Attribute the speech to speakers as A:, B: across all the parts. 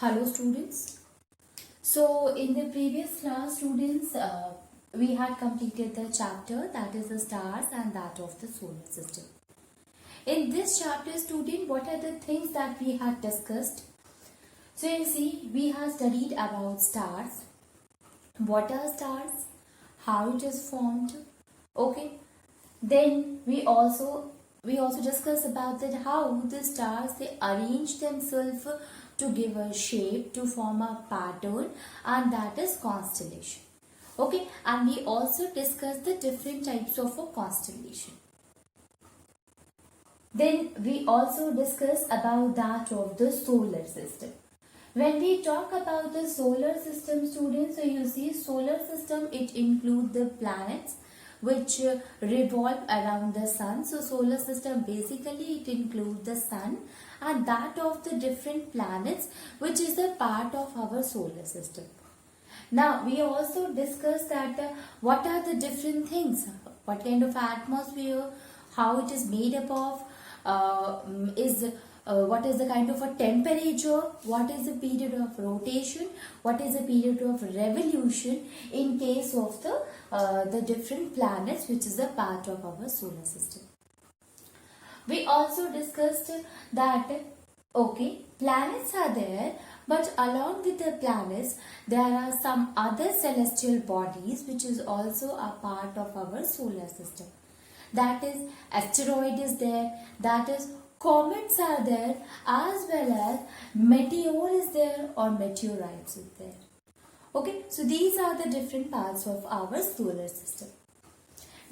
A: Hello students. So in the previous class students, we had completed the chapter that is the stars and that of the solar system. In this chapter student, what are the things that we had discussed? So you see, we have studied about stars. What are stars? How it is formed? Okay. Then we also discuss about that how the stars they arrange themselves to give a shape to form a pattern, and that is constellation. Okay, and we also discuss the different types of a constellation. Then we also discuss about that of the solar system. When we talk about the solar system students, so you see solar system, it includes the planets which revolve around the sun. So solar system basically it includes the sun and that of the different planets which is a part of our solar system. Now we also discussed that what are the different things, what kind of atmosphere, how it is made up of, what is the kind of a temperature, what is the period of rotation, what is the period of revolution in case of the different planets which is a part of our solar system. We also discussed that planets are there, but along with the planets there are some other celestial bodies which is also a part of our solar system. That is, asteroid is there, that is, comets are there, as well as meteor is there or meteorites is there. Okay, so these are the different parts of our solar system.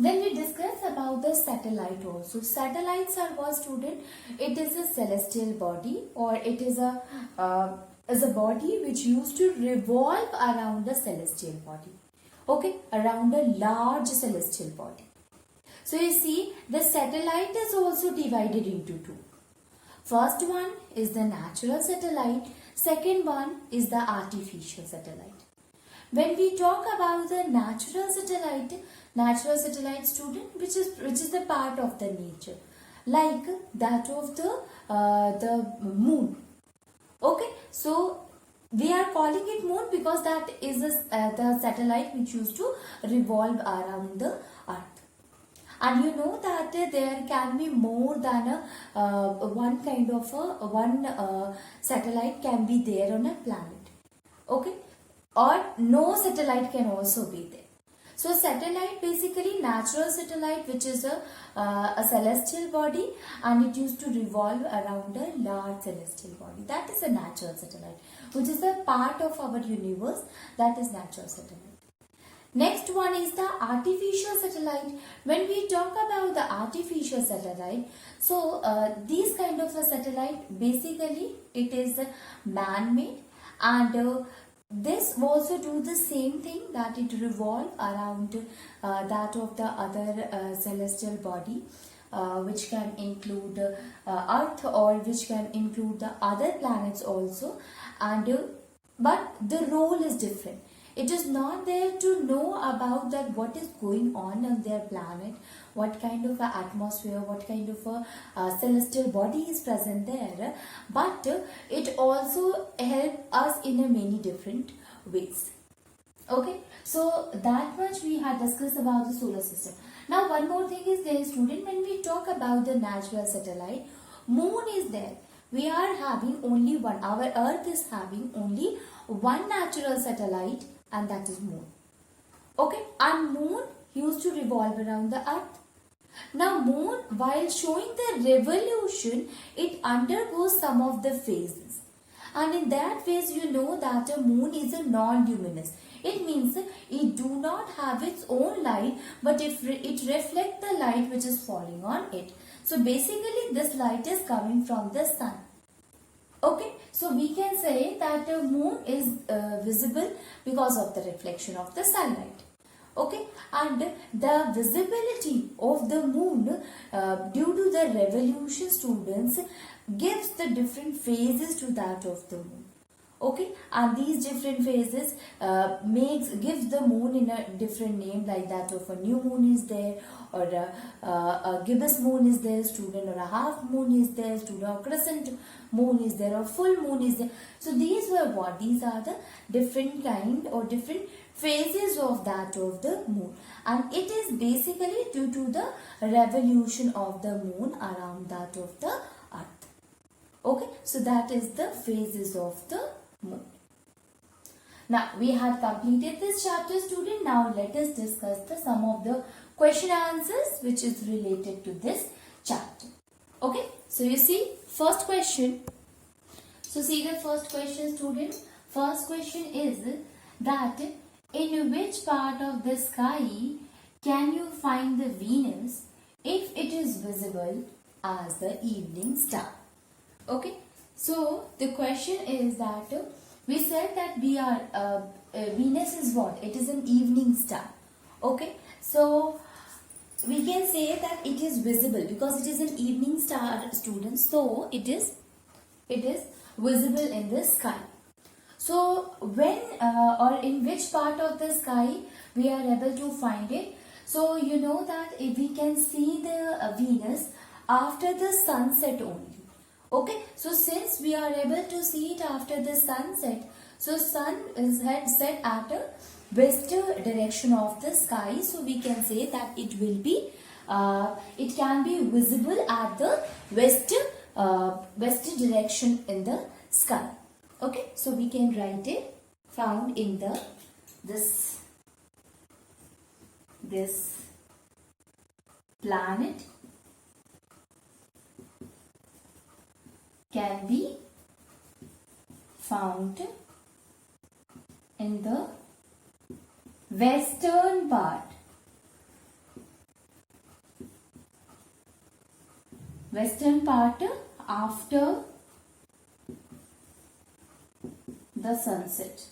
A: Then we discuss about the satellite also. Satellites are what student? It is a celestial body, or it is a body which used to revolve around the celestial body. Okay, around a large celestial body. So you see, the satellite is also divided into two. First one is the natural satellite. Second one is the artificial satellite. When we talk about the natural satellite student, which is the part of the nature, like that of the moon. Okay, so we are calling it moon because that is the satellite which used to revolve around the earth. And you know that there can be more than one kind of satellite can be there on a planet. Okay, or no satellite can also be there. So satellite, basically natural satellite, which is a celestial body and it used to revolve around a large celestial body. That is a natural satellite, which is a part of our universe. That is natural satellite. Next one is the artificial satellite. When we talk about the artificial satellite, so these kind of a satellite, basically it is man-made, and this also do the same thing, that it revolve around that of the other celestial body, which can include Earth, or which can include the other planets also, but the role is different. It is not there to know about that what is going on their planet, what kind of a atmosphere, what kind of a celestial body is present there, but it also helps us in a many different ways. Okay, so that much we had discussed about the solar system. Now one more thing is there, student, when we talk about the natural satellite, moon is there. We are having only one, our earth is having only one natural satellite, and that is moon. Okay, and moon used to revolve around the earth. Now moon, while showing the revolution, it undergoes some of the phases, and in that phase you know that a moon is a non-luminous. It means it do not have its own light, but it reflects the light which is falling on it. So basically this light is coming from the sun. Okay, so we can say that the moon is visible because of the reflection of the sunlight. Okay, and the visibility of the moon due to the revolution, students, gives the different phases to that of the moon. Okay, and these different phases gives the moon in a different name, like that of a new moon is there, or a gibbous moon is there, student, or a half moon is there, student, or crescent moon is there, or full moon is there. So these were what? These are the different kind or different phases of that of the moon, and it is basically due to the revolution of the moon around that of the earth. Okay, so that is the phases of the moon. Now we have completed this chapter, student. Now let us discuss some of the question answers which is related to this chapter. Okay, so you see first question. So see the first question, student. First question is that in which part of the sky can you find the Venus if it is visible as the evening star? Okay, so the question is that we said that Venus is what? It is an evening star. Okay, so we can say that it is visible because it is an evening star, students. So it is visible in the sky. So when or in which part of the sky we are able to find it? So you know that if we can see the Venus after the sunset only. Okay, so since we are able to see it after the sunset, so sun is set at a west direction of the sky, so we can say that it will be it can be visible at the west direction in the sky. Okay, so we can write it found in the this planet can be found in the western part after the sunset.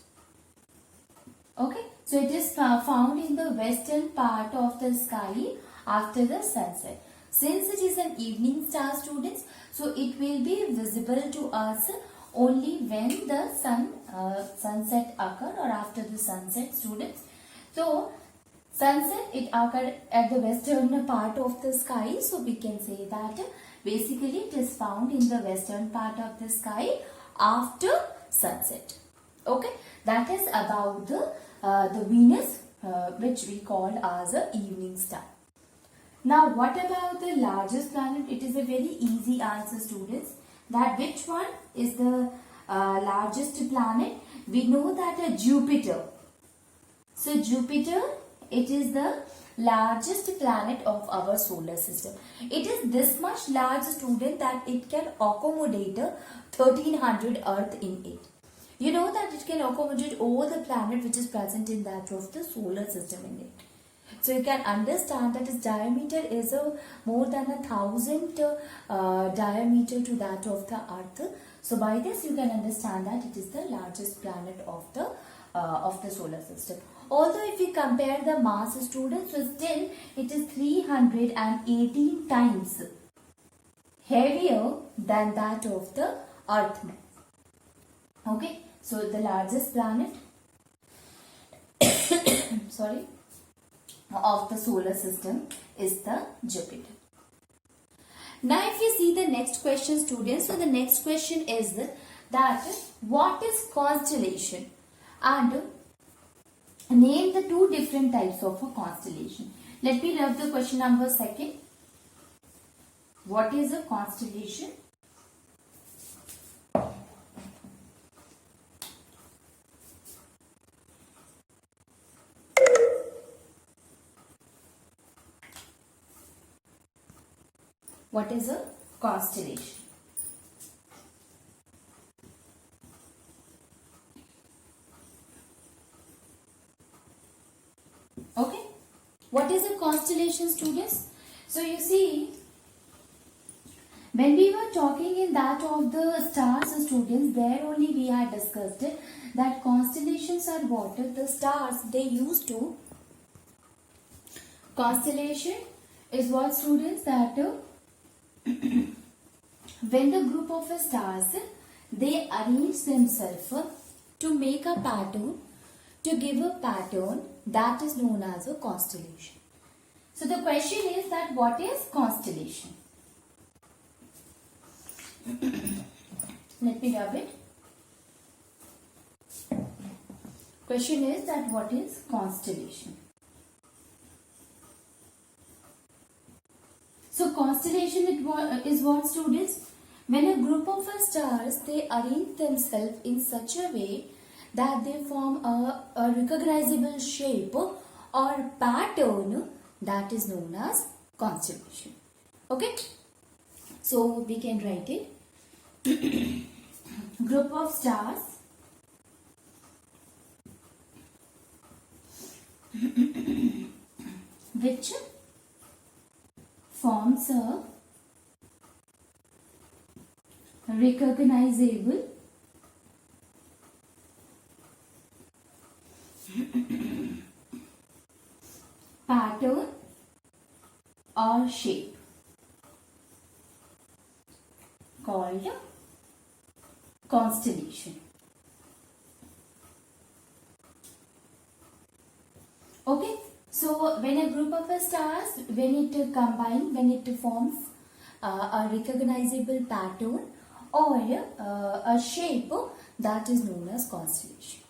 A: Okay, so it is found in the western part of the sky after the sunset. Since it is an evening star, students, so it will be visible to us only when the sunset occur or after the sunset, students. So sunset, it occurred at the western part of the sky, so we can say that basically it is found in the western part of the sky after sunset. Okay, that is about the Venus which we call as a evening star. Now what about the largest planet? It is a very easy answer, students, that which one is the largest planet? We know that Jupiter. So Jupiter, it is the largest planet of our solar system. It is this much large, student, that it can accommodate 1300 Earth in it. You know that it can accommodate all the planet which is present in that of the solar system in it. So you can understand that its diameter is more than 1,000 diameter to that of the Earth. So by this you can understand that it is the largest planet of the solar system. Although if we compare the mass, students, so still it is 318 times heavier than that of the Earth mass. Okay, so the largest planet sorry, of the solar system is the Jupiter. Now if you see the next question, students, so the next question is that what is constellation, and name the two different types of a constellation. Let me read the question number second. What is a constellation? What is a constellation? Okay, what is a constellation, students? So you see, when we were talking in that of the stars, students, there only we had discussed that constellations are what? The stars they used to. Constellation is what, students, that when the group of stars they arrange themselves to make a pattern, to give a pattern that is known as a constellation. So the question is that what is constellation? Let me rub it. Question is that what is constellation? So constellation is what, students? When a group of stars, they arrange themselves in such a way that they form a recognizable shape or pattern that is known as constellation. Okay? So we can write it. Group of stars which forms a recognizable pattern or shape called constellation. Okay, so when a group of stars, when it combines, when it forms a recognizable pattern or a shape, that is known as constellation.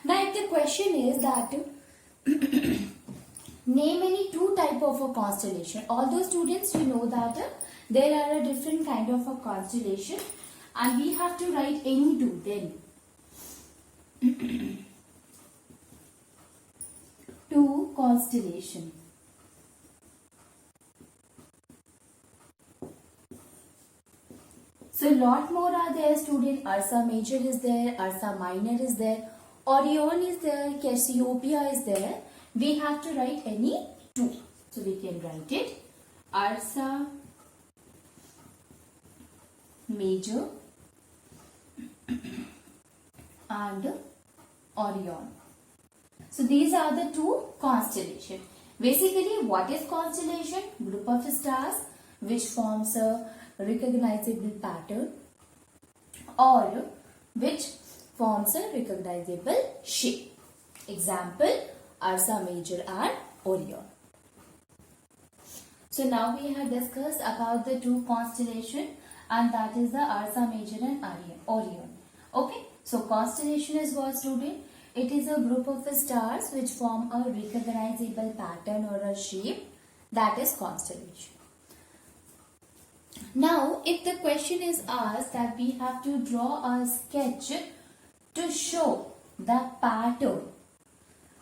A: Now, if the question is that name any two type of a constellation. Although students, you know that there are a different kind of a constellation, and we have to write any two then. Two constellation. So lot more are there, student. Ursa Major is there, Ursa Minor is there, Orion is there, Cassiopeia is there. We have to write any two. So we can write it Ursa Major and Orion. So these are the two constellations. Basically, what is constellation? Group of stars which forms a recognizable pattern or which forms a recognizable shape. Example, Ursa Major and Orion. So now we have discussed about the two constellations, and that is the Ursa Major and Orion. Okay, so constellation is what, student? It is a group of stars which form a recognizable pattern or a shape, that is constellation. Now, if the question is asked that we have to draw a sketch to show the pattern.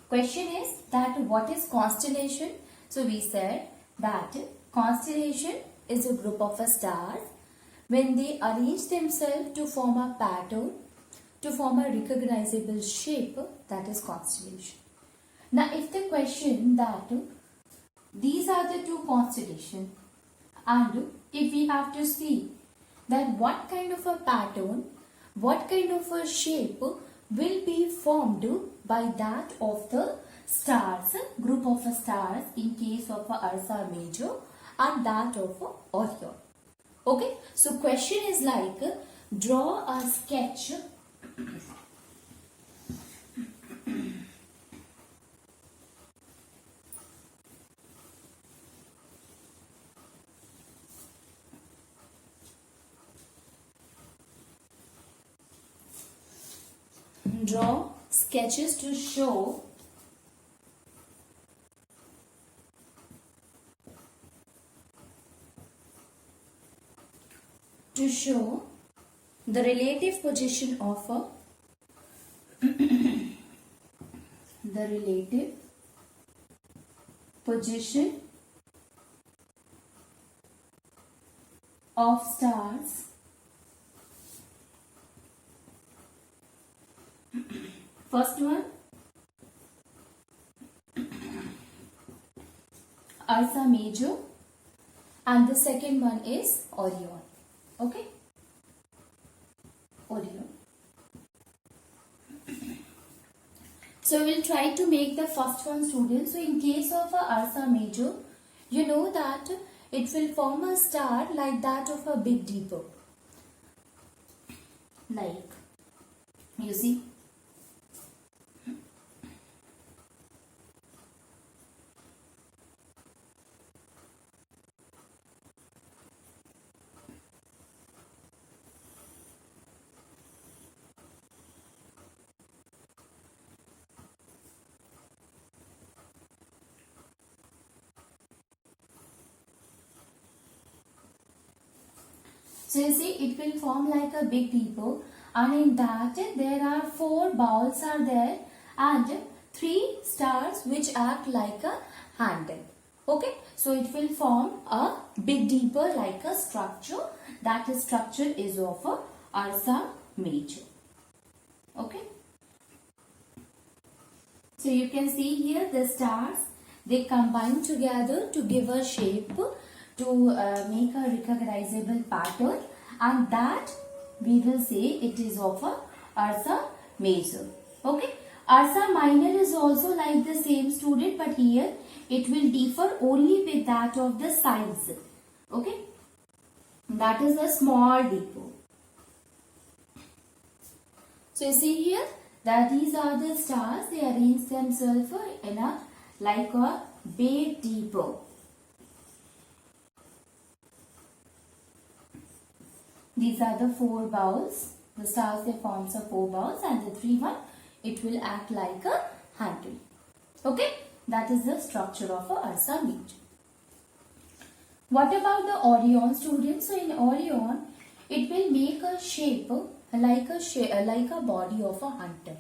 A: Question is that what is constellation? So we said that constellation is a group of stars when they arrange themselves to form a pattern, to form a recognizable shape, that is constellation. Now if the question that these are the two constellations, and if we have to see that what kind of a pattern, what kind of a shape will be formed by that of the stars, group of stars in case of Ursa Major and that of Orion. Okay, so question is like draw a sketch draw sketches to show the relative position of the relative position of stars first one Ursa Major and the second one is Orion. Okay, Orion. So we'll try to make the first one, students. So in case of Ursa Major, you know that it will form a star like that of a Big Dipper. Like, you see, So you see, it will form like a big depot, and in that there are 4 balls are there and 3 stars which act like a handle. Okay, so it will form a big dipper like a structure. That structure is of a Ursa Major. Okay, so you can see here the stars, they combine together to give a shape, to make a recognizable pattern, and that we will say it is of a Ursa Major. Okay, Ursa Minor is also like the same, student, but here it will differ only with that of the size. Okay, that is a small depot. So you see here that these are the stars, they arrange themselves in a like a big depot. These are the 4 balls. The stars, they forms a 4 balls, and the 3 one, it will act like a handle. Okay, that is the structure of a Ursa Major. What about the Orion, students? So in Orion, it will make a shape like a body of a hunter.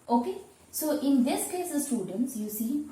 A: Okay, so in this case, students, you see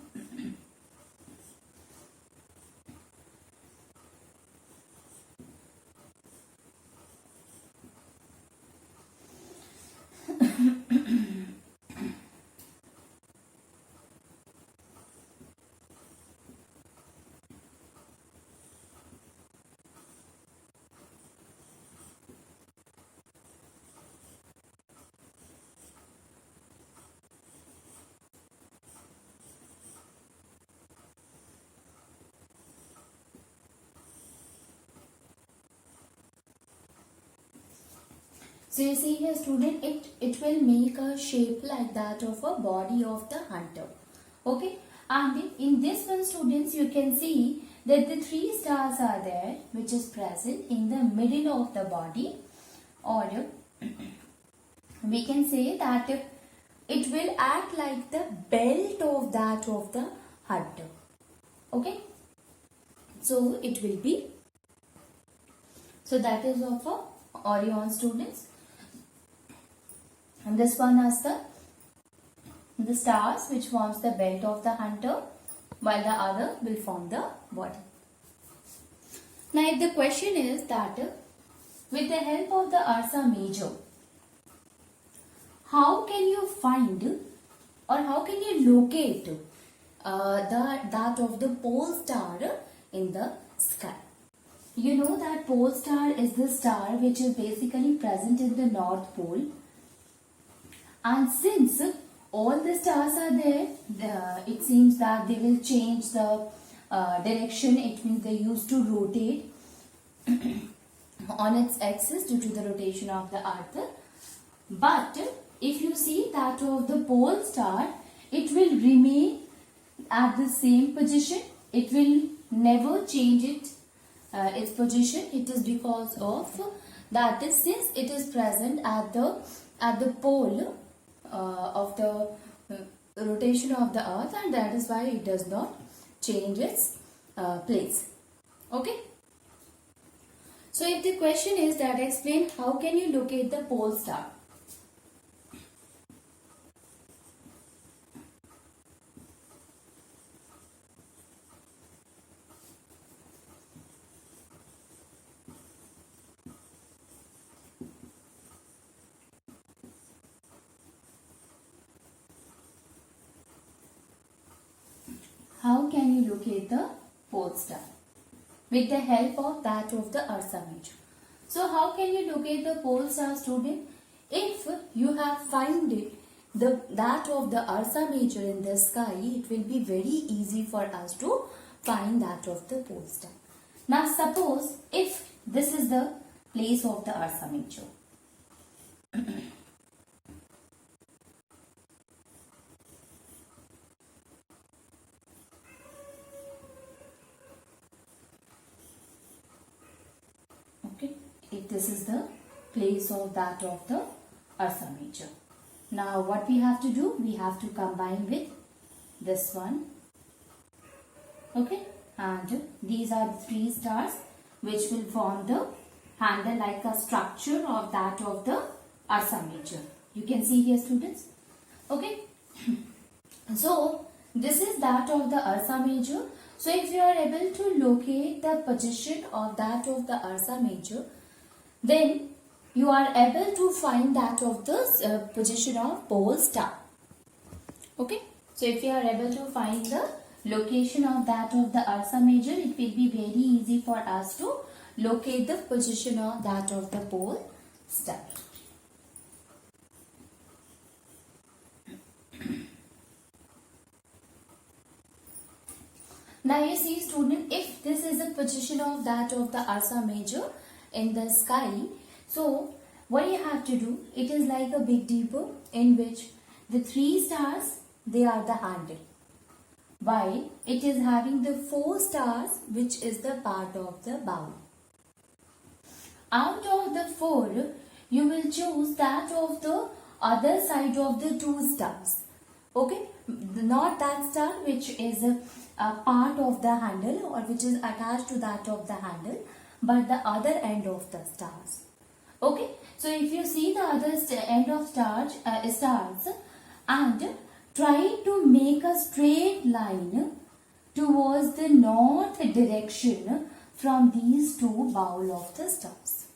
A: so you see here, student, it will make a shape like that of a body of the hunter. Okay, and in this one, students, you can see that the 3 stars are there which is present in the middle of the body, or we can say that it will act like the belt of that of the hunter. Okay, so it will be, so that is of a Orion, students. And this one has the stars which forms the belt of the hunter, while the other will form the body. Now if the question is that with the help of the Ursa Major, how can you find or how can you locate that of the pole star in the sky? You know that pole star is the star which is basically present in the North Pole. And since all the stars are there, it seems that they will change the direction. It means they used to rotate on its axis due to the rotation of the earth. But if you see that of the pole star, it will remain at the same position. It will never change its position. It is because of that is, since it is present at the pole of the rotation of the earth, and that is why it does not change its place. Okay, so if the question is that explain how can you locate the pole star, how can you locate the pole star? With the help of that of the Ursa Major. So how can you locate the pole star, student? If you have found it, that of the Ursa Major in the sky, it will be very easy for us to find that of the pole star. Now suppose if this is the place of the Ursa Major. If this is the place of that of the Ursa Major. Now what we have to do? We have to combine with this one. Okay, and these are the 3 stars which will form the handle like a structure of that of the Ursa Major. You can see here, students. Okay. So this is that of the Ursa Major. So if you are able to locate the position of that of the Ursa Major, then you are able to find that of the position of pole star. Okay. So if you are able to find the location of that of the Ursa Major, it will be very easy for us to locate the position of that of the pole star. Now you see, student, if this is the position of that of the Ursa Major in the sky, so what you have to do, it is like a big dipper in which the 3 stars, they are the handle, while it is having the 4 stars which is the part of the bowl. Out of the 4, you will choose that of the other side of the 2 stars. Okay, not that star which is a part of the handle or which is attached to that of the handle, but the other end of the stars. Okay, so if you see the other end of stars and try to make a straight line towards the north direction from these 2 bowl of the stars.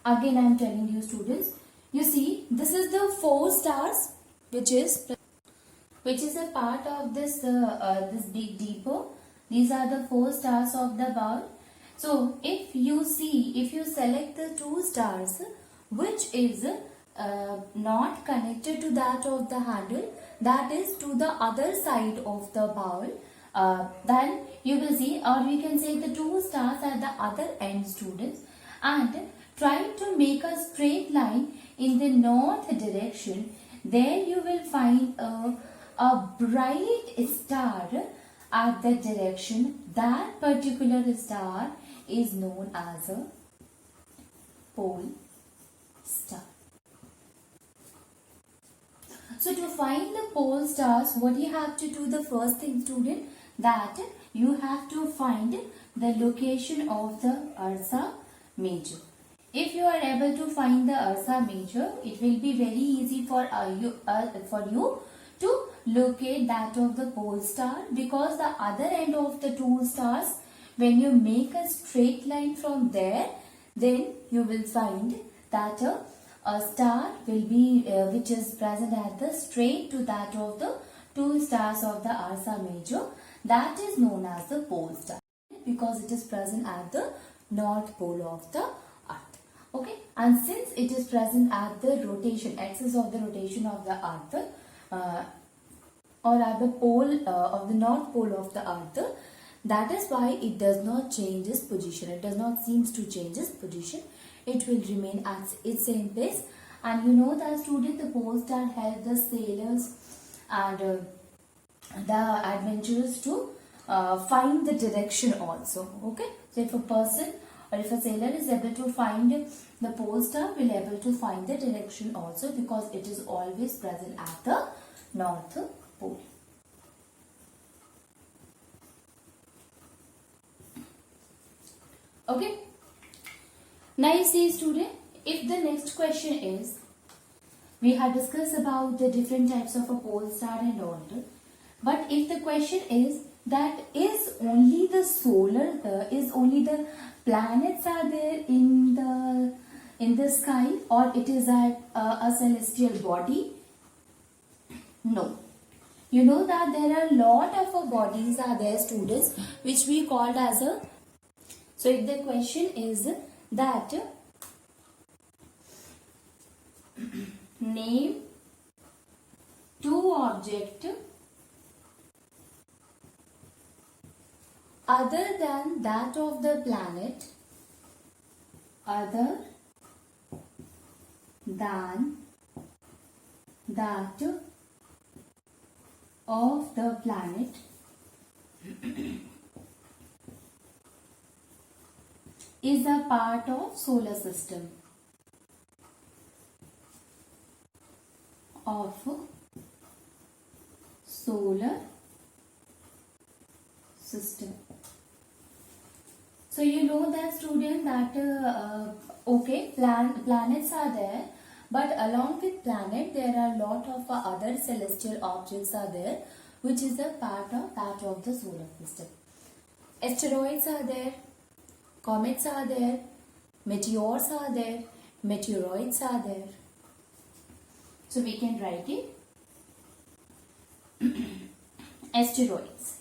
A: Again I am telling you, students, you see this is the 4 stars which is a part of this this big dipper. These are the 4 stars of the bowl. So if you select the 2 stars which is not connected to that of the handle, that is to the other side of the bowl, then you will see, or we can say the 2 stars at the other end, students, and try to make a straight line in the north direction. There you will find a bright star at the direction. That particular star is known as a pole star. So to find the pole stars, what you have to do, the first thing, student, that you have to find the location of the Ursa Major. If you are able to find the Ursa Major, it will be very easy for you to locate that of the pole star, because the other end of the 2 stars, when you make a straight line from there, then you will find that a star will be which is present at the straight to that of the 2 stars of the Ursa Major. That is known as the pole star, because it is present at the north pole of the earth. Okay, and since it is present at the rotation axis of the rotation of the earth, or at the pole of the north pole of the earth, that is why it does not change its position. It does not seem to change its position. It will remain at its same place. And you know that, student, the pole star help the sailors and the adventurers to find the direction also. Okay, so if a person or if a sailor is able to find the pole star, will able to find the direction also, because it is always present at the north pole. Okay, now you see, student, if the next question is, we have discussed about the different types of a pole star and all, but if the question is that is only the is only the planets are there in the sky, or it is a celestial body? No. You know that there are a lot of bodies are there, students, which we called as a. So if the question is that name 2 objects other than that of the planet, other than that of the planet is a part of solar system. Of solar system. So you know that student that okay, planets are there, but along with planet there are lot of other celestial objects are there, which is a part of that of the solar system. Asteroids are there, comets are there, meteors are there, meteoroids are there. So we can write it. Asteroids.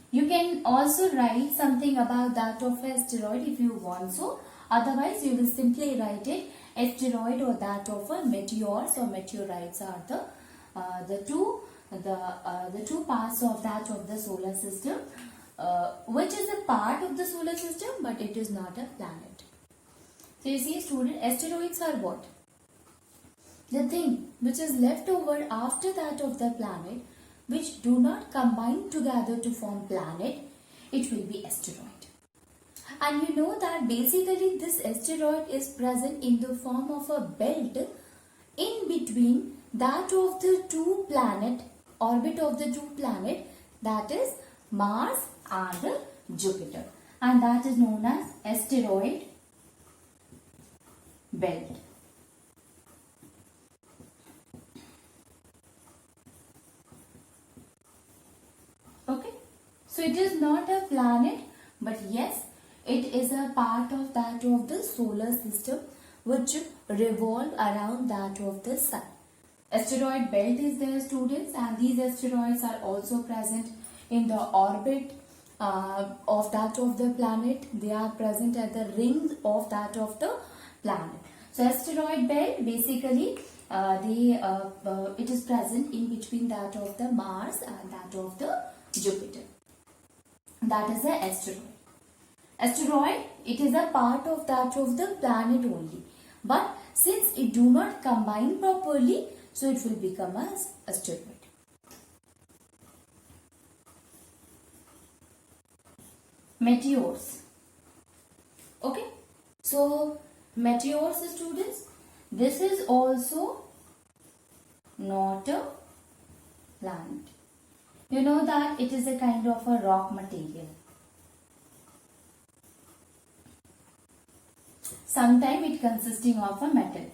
A: You can also write something about that of asteroid if you want so. Otherwise, you will simply write it asteroid or that of a meteors or meteorites are the two parts of that of the solar system, which is a part of the solar system, but it is not a planet. So you see, student, asteroids are what? The thing which is left over after that of the planet, which do not combine together to form planet, it will be asteroid. And you know that basically this asteroid is present in the form of a belt in between that of the two planet, orbit of the two planet, that is Mars and Jupiter, and that is known as asteroid belt. Okay, so it is not a planet, but yes, it is a part of that of the solar system which revolve around that of the sun. Asteroid belt is there, students, and these asteroids are also present in the orbit of that of the planet. They are present at the rings of that of the planet. So asteroid belt basically it is present in between that of the Mars and that of the Jupiter. That is an asteroid. Asteroid, it is a part of that of the planet only. But since it do not combine properly, so it will become as asteroid. Meteors. Okay. So meteors, students, this is also not a planet. You know that it is a kind of a rock material. Sometimes it consisting of a metal.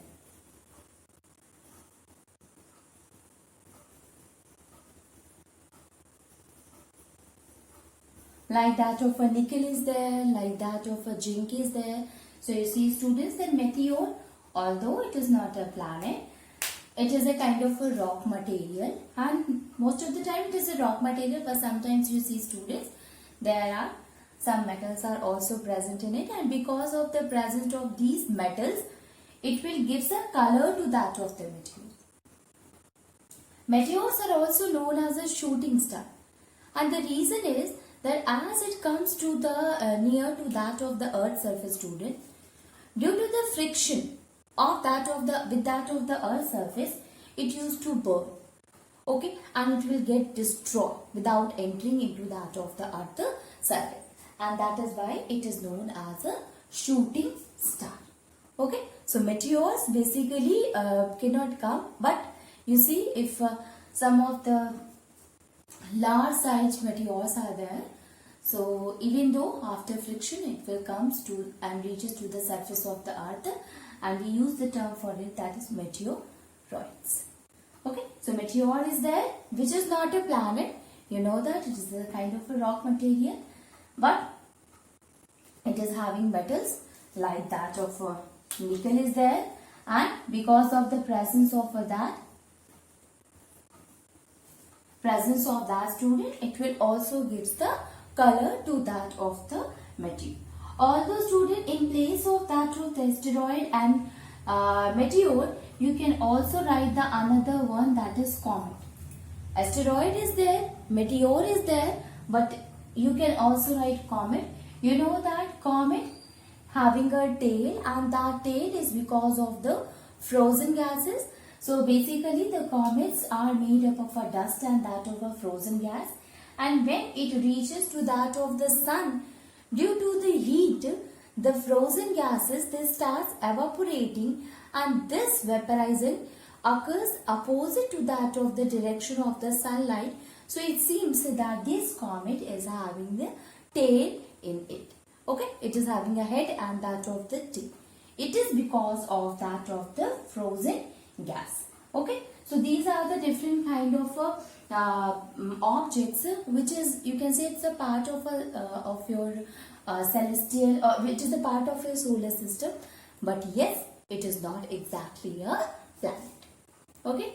A: Like that of a nickel is there, like that of a zinc is there. So you see, students, that meteor, although it is not a planet, it is a kind of a rock material, and most of the time it is a rock material, but sometimes you see, students, there are some metals are also present in it, and because of the presence of these metals, it will give some color to that of the meteor. Meteors are also known as a shooting star, and the reason is that as it comes to the near to that of the earth surface, student, due to the friction of that of the with that of the earth surface, it used to burn, okay, and it will get destroyed without entering into that of the earth surface, and that is why it is known as a shooting star. Okay, so meteors basically cannot come, but you see, if some of the large size meteors are there, so even though after friction it will comes to and reaches to the surface of the earth, and we use the term for it, that is meteoroids. Okay, so meteor is there, which is not a planet. You know that it is a kind of a rock material, but it is having metals like that of nickel is there, and because of the presence of that student, it will also give the color to that of the meteor. Although, student, in place of that of the asteroid and meteor, you can also write the another one, that is comet. Asteroid is there, meteor is there, but you can also write comet. You know that comet having a tail, and that tail is because of the frozen gases. So basically the comets are made up of a dust and that of a frozen gas, and when it reaches to that of the sun, due to the heat, the frozen gases, they start evaporating, and this vaporizing occurs opposite to that of the direction of the sunlight. So it seems that this comet is having the tail in it. Okay, it is having a head and that of the tail. It is because of that of the frozen gas. Okay, so these are the different kind of objects, which is, you can say, it's a part of your celestial, which is a part of your solar system. But yes, it is not exactly a planet. Okay.